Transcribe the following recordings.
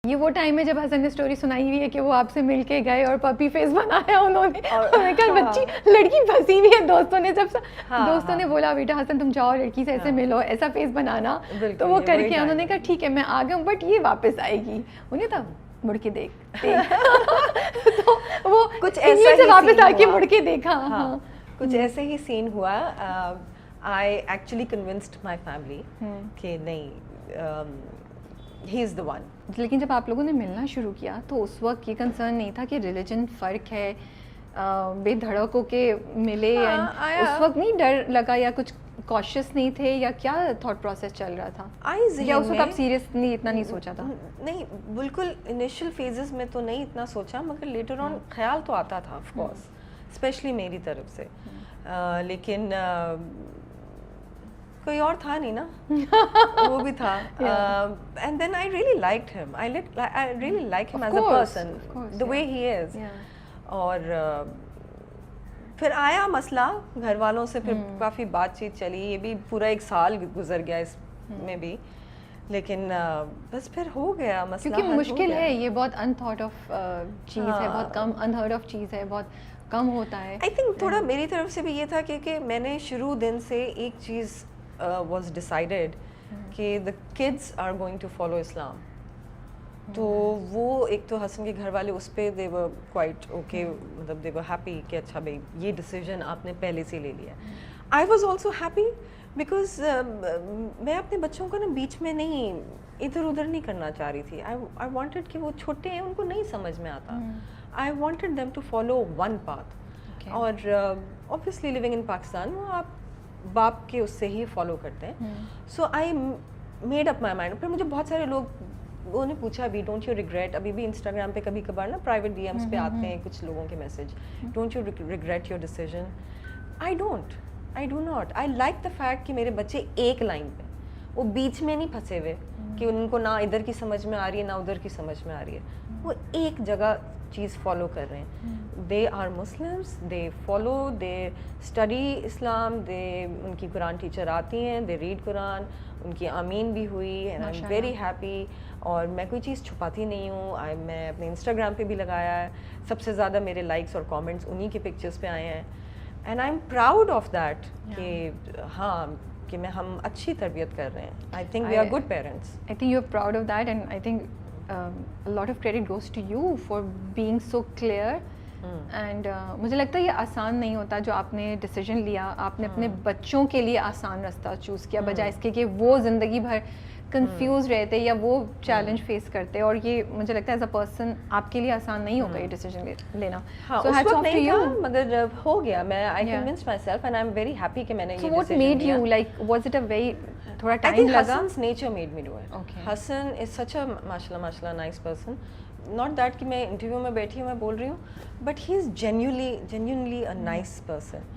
یہ وہ ٹائم ہے جب حسن نے اسٹوری سنائی ہوئی ہے کہ وہ آپ سے مل کے گئے اور پپی فیس بنایا انہوں نے, کل بچی لڑکی پھنسی ہوئی ہے, دوستوں نے جب دوستوں نے بولا بیٹا حسن تم جاؤ لڑکی سے ایسے ملو, ایسا فیس بنانا, تو وہ کر کے انہوں نے کہا ٹھیک ہے میں آ گیا ہوں, بٹ یہ واپس آئے گی. انہیں تھا مڑ کے دیکھ, تو وہ کچھ ایسا سے واپس آ کے مڑ کے دیکھا. کچھ ایسے ہی سین ہوا. I actually convinced my family کہ نہیں, ہی از دا ون. لیکن جب آپ لوگوں نے ملنا شروع کیا تو اس وقت یہ کنسرن نہیں تھا کہ ریلیجن فرق ہے, بے دھڑک ہو کے ملے, اس وقت نہیں ڈر لگا یا کچھ کاشیس نہیں تھے, یا کیا تھاٹ پروسیس چل رہا تھا, یا اس وقت آپ سیریسلی اتنا نہیں سوچا تھا؟ نہیں بالکل انیشیل فیزز میں تو نہیں اتنا سوچا, مگر لیٹر آن خیال تو آتا تھا آف کورس, اسپیشلی میری طرف سے. لیکن کوئی اور تھا نہیں نا, وہ بھی تھا. And then I really liked him, I really like him as a person, the way he is. اور پھر آیا مسئلہ گھر والوں سے, پھر کافی بات چیت چلی, یہ بھی پورا 1 سال گزر گیا اس میں بھی, لیکن بس پھر ہو گیا مسئلہ. کیونکہ مشکل ہے, یہ بہت ان تھاٹ آف چیز ہے, بہت کم انہرڈ آف چیز ہے, بہت کم ہوتا ہے. آئی تھنک تھوڑا میری طرف سے بھی یہ تھا کہ میں نے شروع دن سے ایک چیز واز ڈیسائیڈیڈ کہ the kids are going to follow Islam. تو وہ ایک تو حسن کے گھر والے اس پہ دے ور کوائٹ اوکے, مطلب دے ور ہیپی کہ اچھا بھائی یہ ڈیسیژن آپ نے پہلے سے لے لیا. I was also happy because میں اپنے بچوں کو نا بیچ میں نہیں ادھر ادھر نہیں کرنا چاہ رہی تھی. آئی وانٹیڈ کہ وہ چھوٹے ہیں, ان کو نہیں سمجھ میں آتا. I wanted them to follow one path. اور اوبویسلی لیونگ ان پاکستان وہ آپ باپ کے اس سے ہی فالو کرتے ہیں. So I made up my mind. پھر مجھے بہت سارے لوگ وہ نے پوچھا بھی ڈونٹ یو ریگریٹ, ابھی بھی انسٹاگرام پہ کبھی کبھار نا پرائیویٹ ڈی ایمس پہ آتے ہیں کچھ لوگوں کے message, don't you regret your decision. I do not. I like the fact کہ میرے بچے ایک لائن پہ, وہ بیچ میں نہیں پھنسے ہوئے کہ ان کو نہ ادھر کی سمجھ میں آ رہی ہے نہ ادھر کی سمجھ میں آ رہی ہے, وہ ایک جگہ چیز فالو کر رہے ہیں. They are Muslims, they follow, they study Islam, they ان کی قرآن ٹیچر آتی ہیں, دے ریڈ قرآن, ان کی آمین بھی ہوئی, and I am very happy. اور میں کوئی چیز چھپاتی نہیں ہوں. میں اپنے انسٹاگرام پہ بھی لگایا ہے, سب سے زیادہ میرے لائکس اور کامنٹس انہی کے پکچرس پہ آئے ہیں, and I am proud of that کہ ہاں کہ ہم اچھی تربیت کر رہے ہیں. I think we are good parents. I think you are proud of that, and I think a lot of credit goes to you for being so clear. And مجھے لگتا ہے یہ آسان نہیں ہوتا جو آپ نے ڈیسیژن لیا, آپ نے اپنے بچوں کے لیے آسان راستہ چوز کیا بجائے اس کے کہ وہ زندگی بھر کنفیوز رہتے یا وہ چیلنج فیس کرتے. اور یہ مجھے لگتا ہے ایز اے پرسن آپ کے لیے آسان نہیں ہوگا یہ ڈیسیژن لینا. So hats off to you. مگر ہو گیا, میں I convinced myself and I am very happy کہ میں نے یہ ڈیسیژن لیا. What made you like, was it a very تھوڑا ٹائم لگا؟ Hassan's nature made me do it. Hassan is such a mashallah nice person. Not that کہ میں interview میں بیٹھی ہوں میں بول رہی ہوں, but he is genuinely a nice person.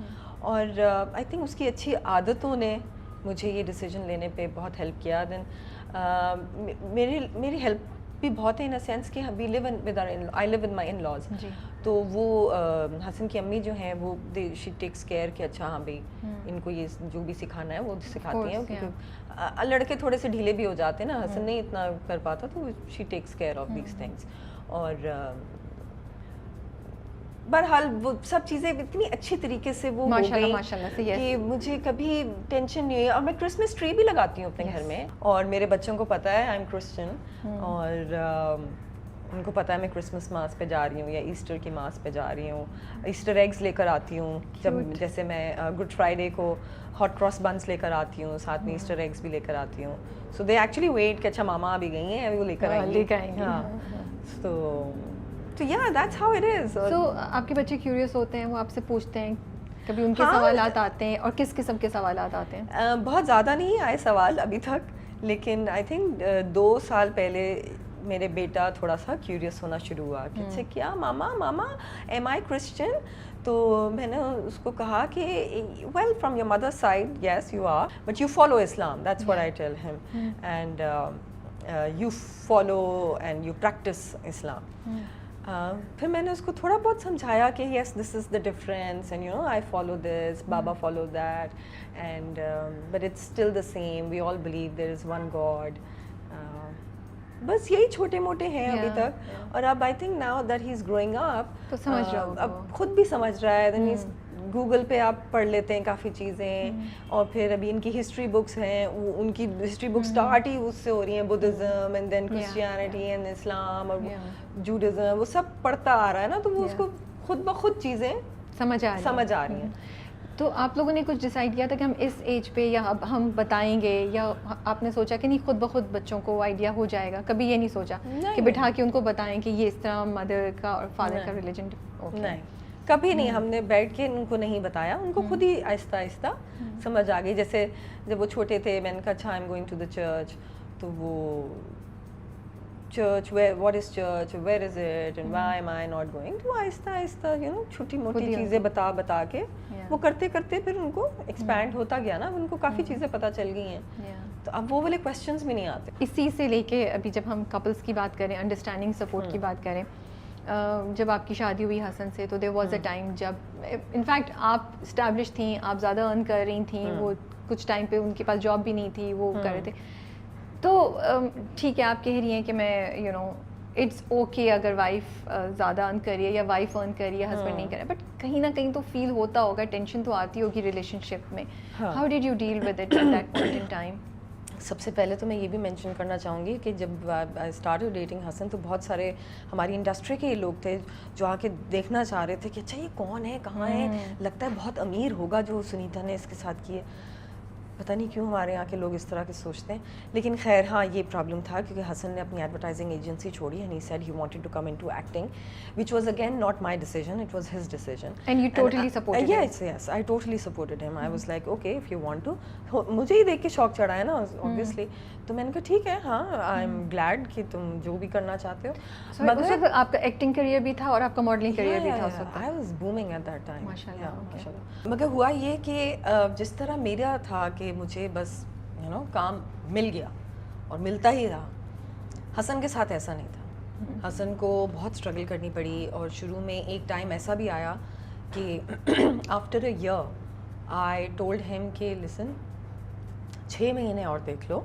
اور I think اس کی اچھی عادتوں نے مجھے یہ ڈیسیژن لینے پہ بہت ہیلپ کیا. دین میری ہیلپ بھی بہت ہے ان اے سینس کہ we live with I live with my in laws. تو وہ حسن کی امی جو ہیں وہ شی ٹیکس کیئر کہ اچھا ہاں بھائی ان کو یہ جو بھی سکھانا ہے وہ سکھاتی ہیں, کیونکہ لڑکے تھوڑے سے ڈھیلے بھی ہو جاتے ہیں نا, حسن نہیں اتنا کر پاتا, تو she takes care of these things. اور بہرحال وہ سب چیزیں اتنی اچھی طریقے سے وہ ہو گئی کہ مجھے کبھی ٹینشن نہیں ہوئی. اور میں کرسمس ٹری بھی لگاتی ہوں اپنے گھر میں, اور میرے بچوں کو پتہ ہے آئی ایم کرسچن, اور ان کو پتہ ہے میں کرسمس ماس پہ جا رہی ہوں یا ایسٹر کی ماس پہ جا رہی ہوں. ایسٹر ایگز لے کر آتی ہوں, جب جیسے میں گڈ فرائیڈے کو ہاٹ کراس بنس لے کر آتی ہوں, ساتھ میں ایسٹر ایگز بھی لے کر آتی ہوں. سو دے ایکچولی ویٹ کہ اچھا ماما ابھی گئی ہیں, ابھی وہ لے کر آئیں گی. ہاں, تو yeah, that's how it is. So آپ کے بچے کیوریس ہوتے ہیں, وہ آپ سے پوچھتے ہیں کبھی, ان کے سوالات آتے ہیں, اور کس قسم کے سوالات آتے ہیں؟ بہت زیادہ نہیں آئے سوال ابھی تک, لیکن آئی تھنک 2 سال پہلے میرے بیٹا تھوڑا سا کیوریس ہونا شروع ہوا کہ اچھا کیا ماما ایم آئی کرسچن. تو میں نے اس کو کہا کہ well from your mother side yes you are, but you follow Islam, that's what I tell him, and you follow and you practice Islam. پھر میں نے اس کو تھوڑا بہت سمجھایا کہ yes this is the difference, and you know I follow this, بابا follow that, and but it's still the same, we all believe there is one God. بس یہی چھوٹے موٹے ہیں ابھی تک. اور اب I think now that he is growing up تو سمجھ رہا ہوں, اب خود بھی سمجھ رہا ہے. دین گوگل پہ آپ پڑھ لیتے ہیں کافی چیزیں, اور پھر ابھی ان کی ہسٹری بکس ہیں, ان کی ہسٹری بک اسٹارٹ ہی اس سے ہو رہی ہیں, Buddhism and then Christianity and Islam اور جوڈزم, وہ سب پڑھتا آ رہا ہے نا, تو وہ اس کو خود بخود چیزیں سمجھ آ رہی ہیں. تو آپ لوگوں نے کچھ ڈیسائیڈ کیا تھا کہ ہم اس ایج پہ یا اب ہم بتائیں گے, یا آپ نے سوچا کہ نہیں خود بخود بچوں کو آئیڈیا ہو جائے گا؟ کبھی یہ نہیں سوچا کہ بٹھا کے ان کو بتائیں کہ یہ اس طرح مدر کا اور فادر کا ریلیجن؟ نہیں, کبھی نہیں. ہم نے بیٹھ کے ان کو نہیں بتایا, ان کو خود ہی آہستہ آہستہ سمجھ آ گئی. جیسے جب وہ چھوٹے تھے, میں نے کہا اچھا I am going to the church, تو وہ church what is church, where is it and why am I not going, تو آہستہ آہستہ چھوٹی موٹی چیزیں بتا کے وہ کرتے کرتے پھر ان کو ایکسپینڈ ہوتا گیا نا, ان کو کافی چیزیں پتہ چل گئی ہیں, تو اب وہ والے کویسچنس بھی نہیں آتے. اسی سے لے کے ابھی جب ہم کپلس کی بات کریں, انڈرسٹینڈنگ سپورٹ کی بات کریں, جب آپ کی شادی ہوئی حسن سے, تو دیر واز اے ٹائم جب انفیکٹ آپ اسٹیبلش تھیں, آپ زیادہ ارن کر رہی تھیں, وہ کچھ ٹائم پہ ان کے پاس جاب بھی نہیں تھی, وہ کر رہے تھے. تو ٹھیک ہے آپ کہہ رہی ہیں کہ میں اٹس اوکے اگر وائف زیادہ ارن کر رہی ہے یا وائف ارن کر رہی ہے, ہسبینڈ نہیں کر رہا ہے, بٹ کہیں نہ کہیں تو فیل ہوتا ہوگا, ٹینشن تو آتی ہوگی ریلیشن شپ میں. How did you deal with it at that point in time? سب سے پہلے تو میں یہ بھی مینشن کرنا چاہوں گی کہ جب آئی اسٹارٹڈ ڈیٹنگ حسن, تو بہت سارے ہماری انڈسٹری کے لوگ تھے جو آ کے دیکھنا چاہ رہے تھے کہ اچھا یہ کون ہے, کہاں ہے, لگتا ہے بہت امیر ہوگا جو سنیتا نے اس کے ساتھ کیے. پتہ نہیں کیوں ہمارے یہاں کے لوگ اس طرح کے سوچتے ہیں, لیکن خیر ہاں یہ پرابلم تھا کیونکہ حسن نے اپنی ایڈورٹائزنگ ایجنسی چھوڑی, and he said he wanted to come into acting, which was again not my decision, it was his decision. And you totally supported him? Yes, I totally supported him. I was like, okay, if you want to. مجھے ہی دیکھ کے شوق چڑھا ہے نا obviously, تو میں نے کہا ٹھیک ہے, ہاں آئی ایم گلیڈ کہ تم جو بھی کرنا چاہتے ہو. مگر آپ کا ایکٹنگ کریئر بھی تھا اور آپ کا ماڈلنگ کریئر بھی تھا اس وقت. I was booming at that time. ماشاءاللہ. مگر ہوا یہ کہ جس طرح میرا تھا کہ مجھے بس کام مل گیا اور ملتا ہی رہا, حسن کے ساتھ ایسا نہیں تھا. حسن کو بہت اسٹرگل کرنی پڑی, اور شروع میں ایک ٹائم ایسا بھی آیا کہ after a year I told him کہ لسن 6 مہینے اور دیکھ لو,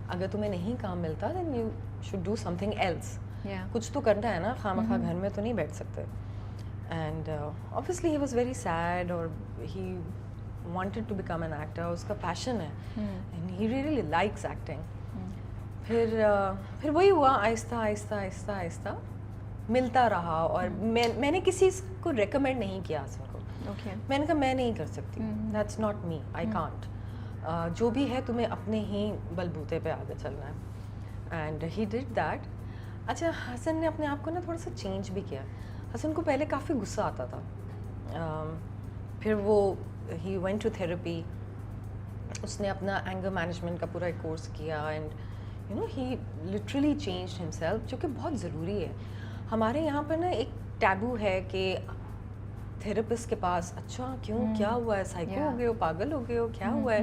اگر تمہیں نہیں کام ملتا then you should do something else. کچھ تو کرنا ہے نا, خواہ گھر میں تو نہیں بیٹھ سکتے. And obviously he was very sad, اور he wanted to become an actor, اس کا پیشن ہے, and he really likes acting. پھر وہی ہوا, آہستہ آہستہ آہستہ آہستہ ملتا رہا, اور میں نے کسی کو ریکمینڈ نہیں کیا حسن کو. میں نے کہا میں نہیں کر سکتی, that's not me, I can't. جو بھی ہے تمہیں اپنے ہی بل بوتے پہ آگے چلنا ہے, اینڈ ہی ڈڈ دیٹ. اچھا حسن نے اپنے آپ کو نا تھوڑا سا چینج بھی کیا. حسن کو پہلے کافی غصہ آتا تھا, پھر وہ ہی وینٹ ٹو تھیراپی, اس نے اپنا اینگر مینجمنٹ کا پورا ایک کورس کیا, and he literally changed himself, جو کہ بہت ضروری ہے. ہمارے یہاں پر نا ایک ٹیبو ہے کہ تھیراپسٹ کے پاس, اچھا کیوں, کیا ہوا ہے, سائیکو ہو گئے ہو, پاگل ہو گئے ہو, کیا ہوا ہے.